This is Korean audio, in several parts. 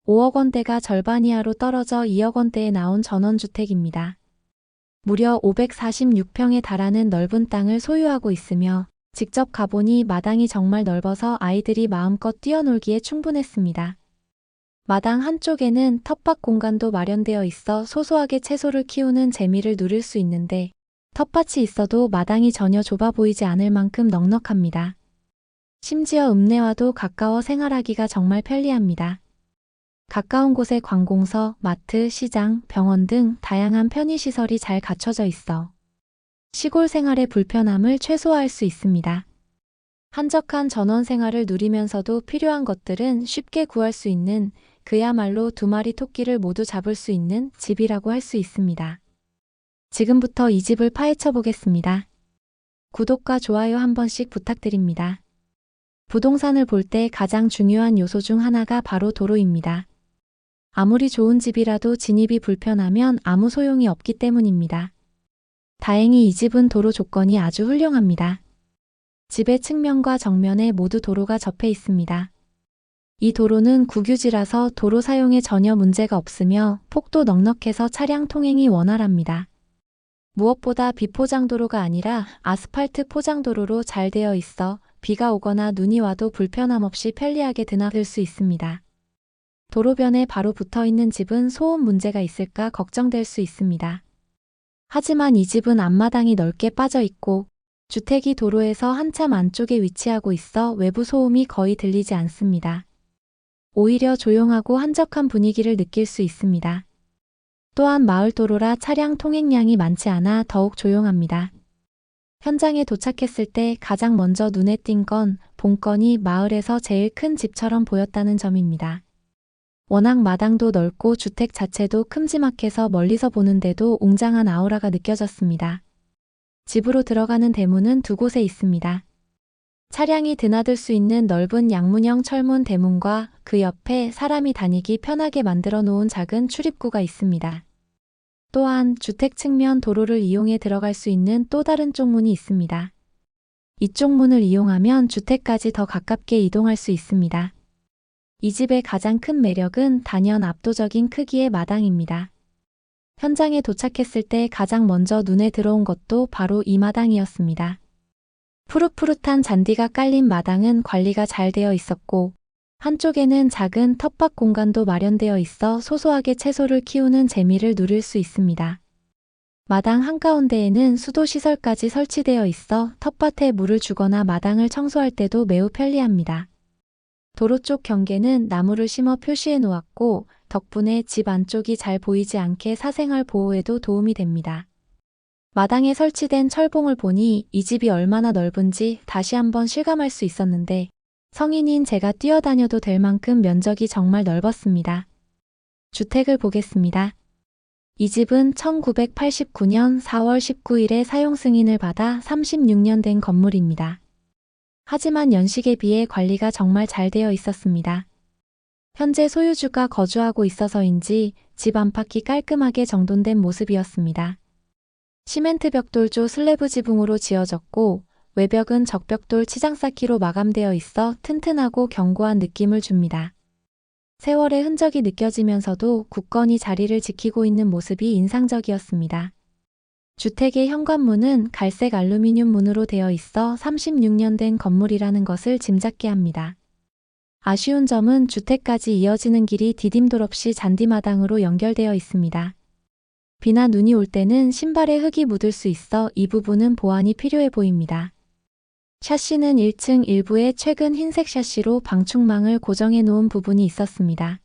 5억 원대가 절반 이하로 떨어져 2억 원대에 나온 전원주택입니다. 무려 546평에 달하는 넓은 땅을 소유하고 있으며 직접 가보니 마당이 정말 넓어서 아이들이 마음껏 뛰어놀기에 충분했습니다. 마당 한쪽에는 텃밭 공간도 마련되어 있어 소소하게 채소를 키우는 재미를 누릴 수 있는데 텃밭이 있어도 마당이 전혀 좁아 보이지 않을 만큼 넉넉합니다. 심지어 읍내와도 가까워 생활하기가 정말 편리합니다. 가까운 곳에 관공서, 마트, 시장, 병원 등 다양한 편의시설이 잘 갖춰져 있어 시골 생활의 불편함을 최소화할 수 있습니다. 한적한 전원 생활을 누리면서도 필요한 것들은 쉽게 구할 수 있는 그야말로 두 마리 토끼를 모두 잡을 수 있는 집이라고 할 수 있습니다. 지금부터 이 집을 파헤쳐 보겠습니다. 구독과 좋아요 한 번씩 부탁드립니다. 부동산을 볼 때 가장 중요한 요소 중 하나가 바로 도로입니다. 아무리 좋은 집이라도 진입이 불편하면 아무 소용이 없기 때문입니다. 다행히 이 집은 도로 조건이 아주 훌륭합니다. 집의 측면과 정면에 모두 도로가 접해 있습니다. 이 도로는 국유지라서 도로 사용에 전혀 문제가 없으며 폭도 넉넉해서 차량 통행이 원활합니다. 무엇보다 비포장도로가 아니라 아스팔트 포장도로로 잘 되어 있어 비가 오거나 눈이 와도 불편함 없이 편리하게 드나들 수 있습니다. 도로변에 바로 붙어 있는 집은 소음 문제가 있을까 걱정될 수 있습니다. 하지만 이 집은 앞마당이 넓게 빠져 있고 주택이 도로에서 한참 안쪽에 위치하고 있어 외부 소음이 거의 들리지 않습니다. 오히려 조용하고 한적한 분위기를 느낄 수 있습니다. 또한 마을 도로라 차량 통행량이 많지 않아 더욱 조용합니다. 현장에 도착했을 때 가장 먼저 눈에 띈 건 본건이 마을에서 제일 큰 집처럼 보였다는 점입니다. 워낙 마당도 넓고 주택 자체도 큼지막해서 멀리서 보는데도 웅장한 아우라가 느껴졌습니다. 집으로 들어가는 대문은 두 곳에 있습니다. 차량이 드나들 수 있는 넓은 양문형 철문 대문과 그 옆에 사람이 다니기 편하게 만들어 놓은 작은 출입구가 있습니다. 또한 주택 측면 도로를 이용해 들어갈 수 있는 또 다른 쪽문이 있습니다. 이쪽 문을 이용하면 주택까지 더 가깝게 이동할 수 있습니다. 이 집의 가장 큰 매력은 단연 압도적인 크기의 마당입니다. 현장에 도착했을 때 가장 먼저 눈에 들어온 것도 바로 이 마당이었습니다. 푸릇푸릇한 잔디가 깔린 마당은 관리가 잘 되어 있었고 한쪽에는 작은 텃밭 공간도 마련되어 있어 소소하게 채소를 키우는 재미를 누릴 수 있습니다. 마당 한가운데에는 수도시설까지 설치되어 있어 텃밭에 물을 주거나 마당을 청소할 때도 매우 편리합니다. 도로 쪽 경계는 나무를 심어 표시해 놓았고 덕분에 집 안쪽이 잘 보이지 않게 사생활 보호에도 도움이 됩니다. 마당에 설치된 철봉을 보니 이 집이 얼마나 넓은지 다시 한번 실감할 수 있었는데 성인인 제가 뛰어다녀도 될 만큼 면적이 정말 넓었습니다. 주택을 보겠습니다. 이 집은 1989년 4월 19일에 사용 승인을 받아 36년 된 건물입니다. 하지만 연식에 비해 관리가 정말 잘 되어 있었습니다. 현재 소유주가 거주하고 있어서인지 집 안팎이 깔끔하게 정돈된 모습이었습니다. 시멘트 벽돌조 슬래브 지붕으로 지어졌고 외벽은 적벽돌 치장 쌓기로 마감되어 있어 튼튼하고 견고한 느낌을 줍니다. 세월의 흔적이 느껴지면서도 굳건히 자리를 지키고 있는 모습이 인상적이었습니다. 주택의 현관문은 갈색 알루미늄 문으로 되어 있어 36년 된 건물이라는 것을 짐작케 합니다. 아쉬운 점은 주택까지 이어지는 길이 디딤돌 없이 잔디마당으로 연결되어 있습니다. 비나 눈이 올 때는 신발에 흙이 묻을 수 있어 이 부분은 보완이 필요해 보입니다. 샤시는 1층 일부에 최근 흰색 샤시로 방충망을 고정해 놓은 부분이 있었습니다.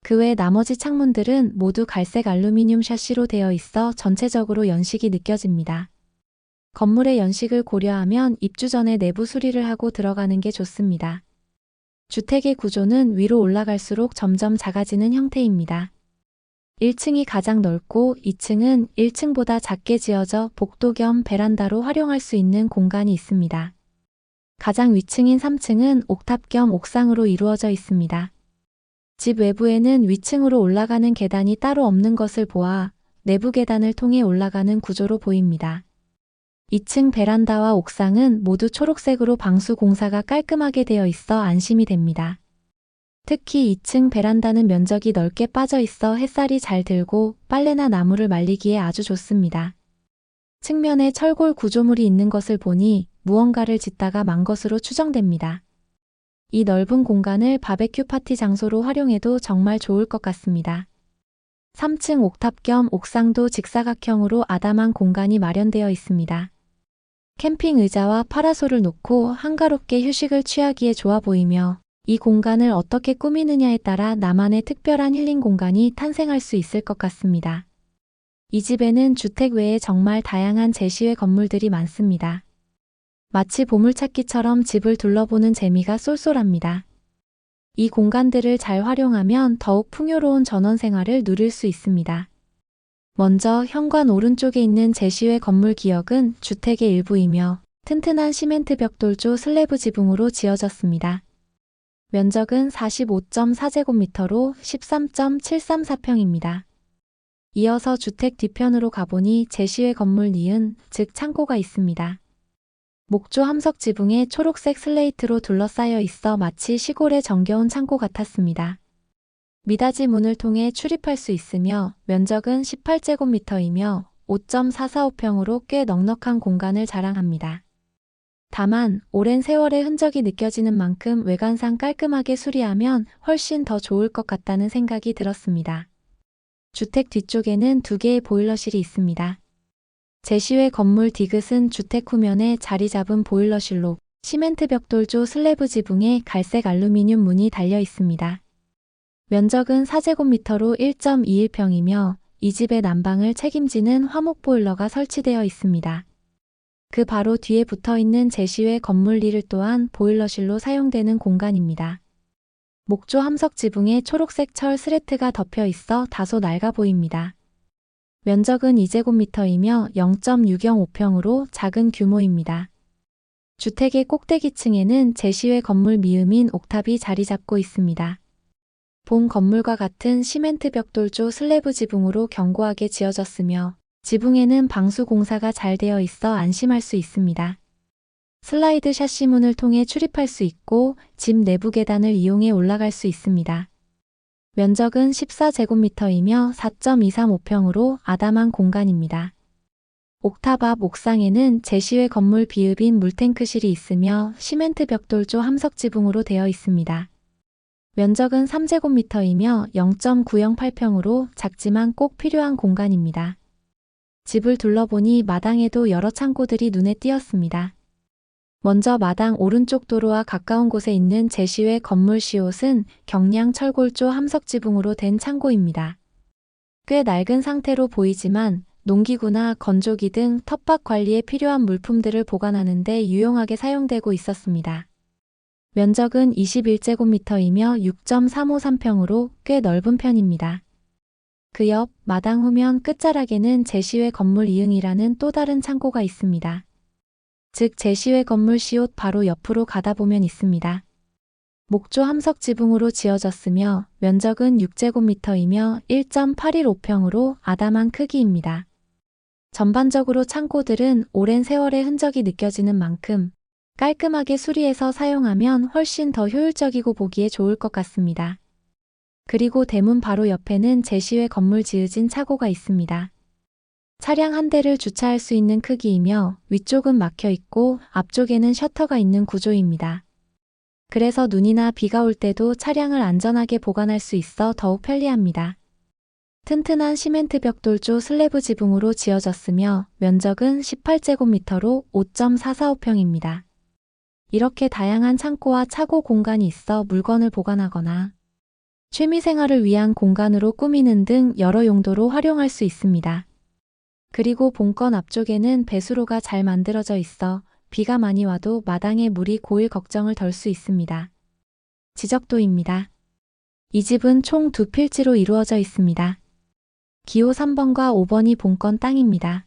그 외 나머지 창문들은 모두 갈색 알루미늄 샤시로 되어 있어 전체적으로 연식이 느껴집니다. 건물의 연식을 고려하면 입주 전에 내부 수리를 하고 들어가는 게 좋습니다. 주택의 구조는 위로 올라갈수록 점점 작아지는 형태입니다. 1층이 가장 넓고 2층은 1층보다 작게 지어져 복도 겸 베란다로 활용할 수 있는 공간이 있습니다. 가장 위층인 3층은 옥탑 겸 옥상으로 이루어져 있습니다. 집 외부에는 위층으로 올라가는 계단이 따로 없는 것을 보아 내부 계단을 통해 올라가는 구조로 보입니다. 2층 베란다와 옥상은 모두 초록색으로 방수 공사가 깔끔하게 되어 있어 안심이 됩니다. 특히 2층 베란다는 면적이 넓게 빠져 있어 햇살이 잘 들고 빨래나 나무를 말리기에 아주 좋습니다. 측면에 철골 구조물이 있는 것을 보니 무언가를 짓다가 만 것으로 추정됩니다. 이 넓은 공간을 바베큐 파티 장소로 활용해도 정말 좋을 것 같습니다. 3층 옥탑 겸 옥상도 직사각형으로 아담한 공간이 마련되어 있습니다. 캠핑 의자와 파라솔을 놓고 한가롭게 휴식을 취하기에 좋아 보이며 이 공간을 어떻게 꾸미느냐에 따라 나만의 특별한 힐링 공간이 탄생할 수 있을 것 같습니다. 이 집에는 주택 외에 정말 다양한 제시외 건물들이 많습니다. 마치 보물찾기처럼 집을 둘러보는 재미가 쏠쏠합니다. 이 공간들을 잘 활용하면 더욱 풍요로운 전원 생활을 누릴 수 있습니다. 먼저 현관 오른쪽에 있는 제시외 건물 기역은 주택의 일부이며 튼튼한 시멘트 벽돌조 슬래브 지붕으로 지어졌습니다. 면적은 45.4제곱미터로 13.734평입니다. 이어서 주택 뒤편으로 가보니 제시외 건물 니은, 즉 창고가 있습니다. 목조 함석 지붕에 초록색 슬레이트로 둘러싸여 있어 마치 시골의 정겨운 창고 같았습니다. 미닫이 문을 통해 출입할 수 있으며 면적은 18제곱미터이며 5.445평으로 꽤 넉넉한 공간을 자랑합니다. 다만 오랜 세월의 흔적이 느껴지는 만큼 외관상 깔끔하게 수리하면 훨씬 더 좋을 것 같다는 생각이 들었습니다. 주택 뒤쪽에는 2개의 보일러실이 있습니다. 제시외 건물 디귿은 주택 후면에 자리 잡은 보일러실로 시멘트 벽돌조 슬래브 지붕에 갈색 알루미늄 문이 달려 있습니다. 면적은 4제곱미터로 1.21평이며 이 집의 난방을 책임지는 화목 보일러가 설치되어 있습니다. 그 바로 뒤에 붙어있는 제시외 건물 리를 또한 보일러실로 사용되는 공간입니다. 목조 함석 지붕에 초록색 철 스레트가 덮여 있어 다소 낡아 보입니다. 면적은 2제곱미터이며 0.605평으로 작은 규모입니다. 주택의 꼭대기층에는 제시외 건물 미음인 옥탑이 자리 잡고 있습니다. 본 건물과 같은 시멘트 벽돌조 슬래브 지붕으로 견고하게 지어졌으며 지붕에는 방수 공사가 잘 되어 있어 안심할 수 있습니다. 슬라이드 샤시 문을 통해 출입할 수 있고 집 내부 계단을 이용해 올라갈 수 있습니다. 면적은 14제곱미터이며 4.235평으로 아담한 공간입니다. 옥탑 앞 옥상에는 제시외 건물 비읍인 물탱크실이 있으며 시멘트 벽돌조 함석 지붕으로 되어 있습니다. 면적은 3제곱미터이며 0.908평으로 작지만 꼭 필요한 공간입니다. 집을 둘러보니 마당에도 여러 창고들이 눈에 띄었습니다. 먼저 마당 오른쪽 도로와 가까운 곳에 있는 제시외 건물 시옷은 경량 철골조 함석 지붕으로 된 창고입니다. 꽤 낡은 상태로 보이지만 농기구나 건조기 등 텃밭 관리에 필요한 물품들을 보관하는 데 유용하게 사용되고 있었습니다. 면적은 21제곱미터이며 6.353평으로 꽤 넓은 편입니다. 그 옆 마당 후면 끝자락에는 제시외 건물 이응이라는 또 다른 창고가 있습니다. 즉 제시외 건물 시옷 바로 옆으로 가다 보면 있습니다. 목조 함석 지붕으로 지어졌으며 면적은 6제곱미터이며 1.815평으로 아담한 크기입니다. 전반적으로 창고들은 오랜 세월의 흔적이 느껴지는 만큼 깔끔하게 수리해서 사용하면 훨씬 더 효율적이고 보기에 좋을 것 같습니다. 그리고 대문 바로 옆에는 제시외 건물 지어진 차고가 있습니다. 차량 한 대를 주차할 수 있는 크기이며 위쪽은 막혀 있고 앞쪽에는 셔터가 있는 구조입니다. 그래서 눈이나 비가 올 때도 차량을 안전하게 보관할 수 있어 더욱 편리합니다. 튼튼한 시멘트 벽돌조 슬래브 지붕으로 지어졌으며 면적은 18제곱미터로 5.445평입니다. 이렇게 다양한 창고와 차고 공간이 있어 물건을 보관하거나 취미생활을 위한 공간으로 꾸미는 등 여러 용도로 활용할 수 있습니다. 그리고 본건 앞쪽에는 배수로가 잘 만들어져 있어 비가 많이 와도 마당에 물이 고일 걱정을 덜 수 있습니다. 지적도입니다. 이 집은 총 2필지로 이루어져 있습니다. 기호 3번과 5번이 본건 땅입니다.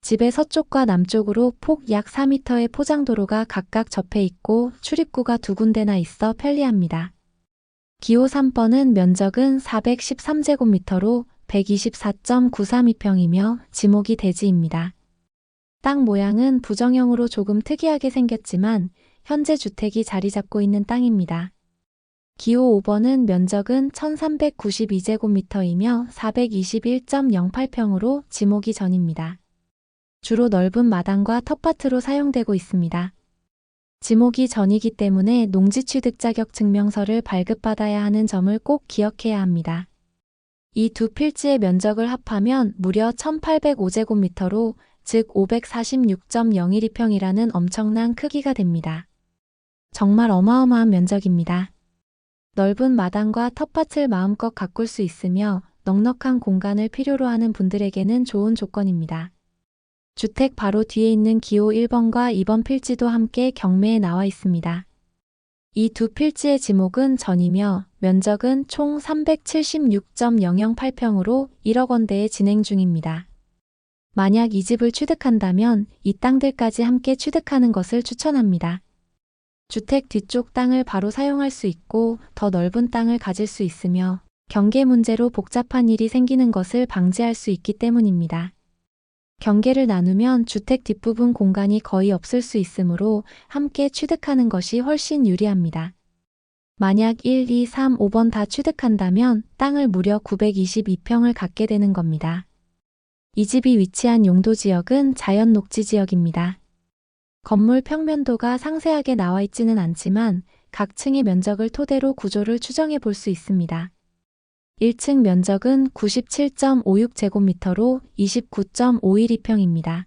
집의 서쪽과 남쪽으로 폭 약 4m의 포장도로가 각각 접해 있고 출입구가 2군데나 있어 편리합니다. 기호 3번은 면적은 413제곱미터로 124.932평이며 지목이 대지입니다. 땅 모양은 부정형으로 조금 특이하게 생겼지만 현재 주택이 자리 잡고 있는 땅입니다. 기호 5번은 면적은 1392제곱미터이며 421.08평으로 지목이 전입니다. 주로 넓은 마당과 텃밭으로 사용되고 있습니다. 지목이 전이기 때문에 농지취득 자격 증명서를 발급받아야 하는 점을 꼭 기억해야 합니다. 이 두 필지의 면적을 합하면 무려 1805제곱미터로 즉 546.012평이라는 엄청난 크기가 됩니다. 정말 어마어마한 면적입니다. 넓은 마당과 텃밭을 마음껏 가꿀 수 있으며 넉넉한 공간을 필요로 하는 분들에게는 좋은 조건입니다. 주택 바로 뒤에 있는 기호 1번과 2번 필지도 함께 경매에 나와 있습니다. 이 두 필지의 지목은 전이며 면적은 총 376.008평으로 1억 원대에 진행 중입니다. 만약 이 집을 취득한다면 이 땅들까지 함께 취득하는 것을 추천합니다. 주택 뒤쪽 땅을 바로 사용할 수 있고 더 넓은 땅을 가질 수 있으며 경계 문제로 복잡한 일이 생기는 것을 방지할 수 있기 때문입니다. 경계를 나누면 주택 뒷부분 공간이 거의 없을 수 있으므로 함께 취득하는 것이 훨씬 유리합니다. 만약 1, 2, 3, 5번 다 취득한다면 땅을 무려 922평을 갖게 되는 겁니다. 이 집이 위치한 용도 지역은 자연 녹지 지역입니다. 건물 평면도가 상세하게 나와 있지는 않지만 각 층의 면적을 토대로 구조를 추정해 볼 수 있습니다. 1층 면적은 97.56제곱미터로 29.512평입니다.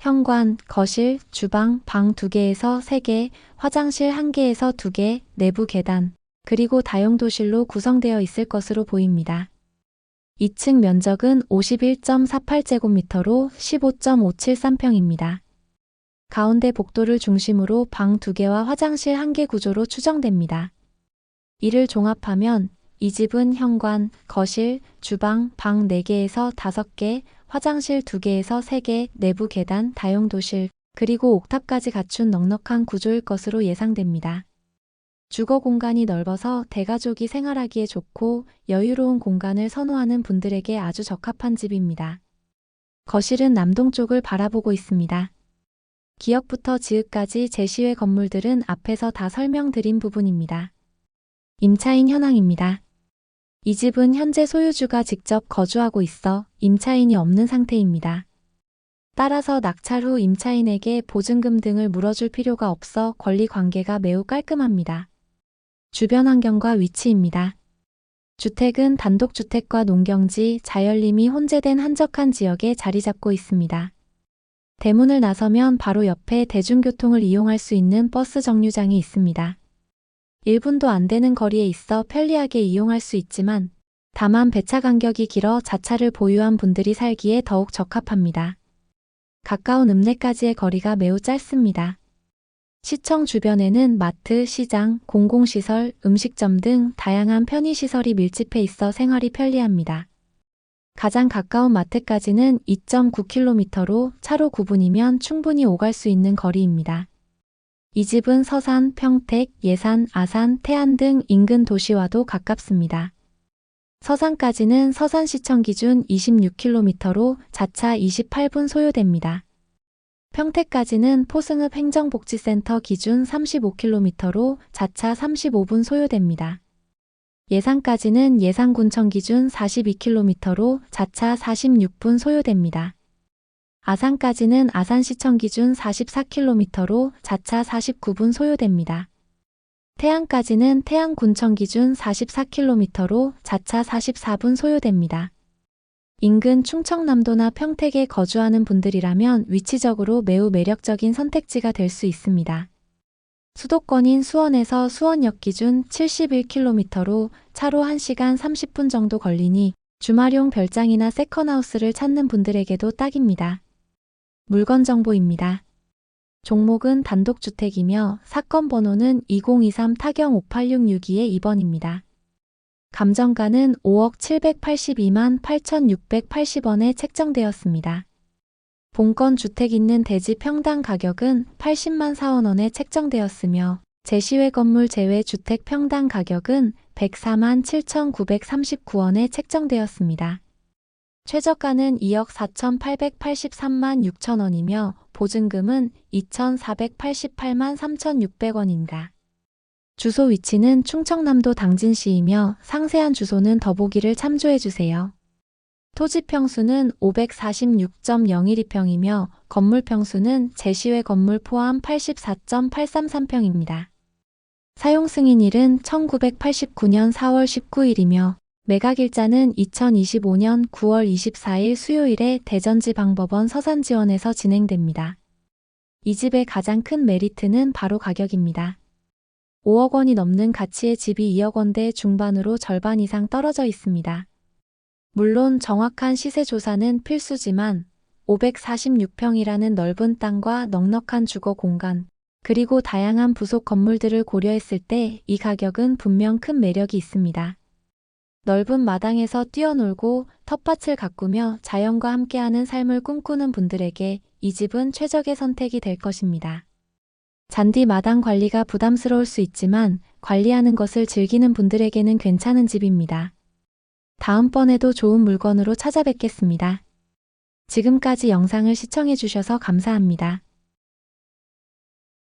현관, 거실, 주방, 방 2개에서 3개, 화장실 1개에서 2개, 내부 계단, 그리고 다용도실로 구성되어 있을 것으로 보입니다. 2층 면적은 51.48제곱미터로 15.573평입니다. 가운데 복도를 중심으로 방 2개와 화장실 1개 구조로 추정됩니다. 이를 종합하면 이 집은 현관, 거실, 주방, 방 4개에서 5개, 화장실 2개에서 3개, 내부 계단, 다용도실, 그리고 옥탑까지 갖춘 넉넉한 구조일 것으로 예상됩니다. 주거 공간이 넓어서 대가족이 생활하기에 좋고 여유로운 공간을 선호하는 분들에게 아주 적합한 집입니다. 거실은 남동쪽을 바라보고 있습니다. 기역부터 지읒까지 제시외 건물들은 앞에서 다 설명드린 부분입니다. 임차인 현황입니다. 이 집은 현재 소유주가 직접 거주하고 있어 임차인이 없는 상태입니다. 따라서 낙찰 후 임차인에게 보증금 등을 물어줄 필요가 없어 권리 관계가 매우 깔끔합니다. 주변 환경과 위치입니다. 주택은 단독주택과 농경지, 자연림이 혼재된 한적한 지역에 자리 잡고 있습니다. 대문을 나서면 바로 옆에 대중교통을 이용할 수 있는 버스 정류장이 있습니다. 1분도 안 되는 거리에 있어 편리하게 이용할 수 있지만 다만 배차 간격이 길어 자차를 보유한 분들이 살기에 더욱 적합합니다. 가까운 읍내까지의 거리가 매우 짧습니다. 시청 주변에는 마트, 시장, 공공시설, 음식점 등 다양한 편의시설이 밀집해 있어 생활이 편리합니다. 가장 가까운 마트까지는 2.9km로 차로 9분이면 충분히 오갈 수 있는 거리입니다. 이 집은 서산, 평택, 예산, 아산, 태안 등 인근 도시와도 가깝습니다. 서산까지는 서산시청 기준 26km로 자차 28분 소요됩니다. 평택까지는 포승읍 행정복지센터 기준 35km로 자차 35분 소요됩니다. 예산까지는 예산군청 기준 42km로 자차 46분 소요됩니다. 아산까지는 아산시청 기준 44km로 자차 49분 소요됩니다. 태안까지는 태안군청 기준 44km로 자차 44분 소요됩니다. 인근 충청남도나 평택에 거주하는 분들이라면 위치적으로 매우 매력적인 선택지가 될 수 있습니다. 수도권인 수원에서 수원역 기준 71km로 차로 1시간 30분 정도 걸리니 주말용 별장이나 세컨하우스를 찾는 분들에게도 딱입니다. 물건 정보입니다. 종목은 단독주택이며 사건 번호는 2023 타경 58662의 2번입니다. 감정가는 5억 782만 8,680원에 책정되었습니다. 본건 주택 있는 대지 평당 가격은 80만 4원에 책정되었으며 제시외 건물 제외 주택 평당 가격은 104만 7,939원에 책정되었습니다. 최저가는 2억 4,883만 6천원이며 보증금은 2,488만 3,600원입니다. 주소 위치는 충청남도 당진시이며 상세한 주소는 더보기를 참조해주세요. 토지 평수는 546.012평이며 건물 평수는 제시외 건물 포함 84.833평입니다. 사용 승인일은 1989년 4월 19일이며 매각일자는 2025년 9월 24일 수요일에 대전지방법원 서산지원에서 진행됩니다. 이 집의 가장 큰 메리트는 바로 가격입니다. 5억 원이 넘는 가치의 집이 2억 원대 중반으로 절반 이상 떨어져 있습니다. 물론 정확한 시세 조사는 필수지만 546평이라는 넓은 땅과 넉넉한 주거 공간, 그리고 다양한 부속 건물들을 고려했을 때 이 가격은 분명 큰 매력이 있습니다. 넓은 마당에서 뛰어놀고 텃밭을 가꾸며 자연과 함께하는 삶을 꿈꾸는 분들에게 이 집은 최적의 선택이 될 것입니다. 잔디 마당 관리가 부담스러울 수 있지만 관리하는 것을 즐기는 분들에게는 괜찮은 집입니다. 다음번에도 좋은 물건으로 찾아뵙겠습니다. 지금까지 영상을 시청해 주셔서 감사합니다.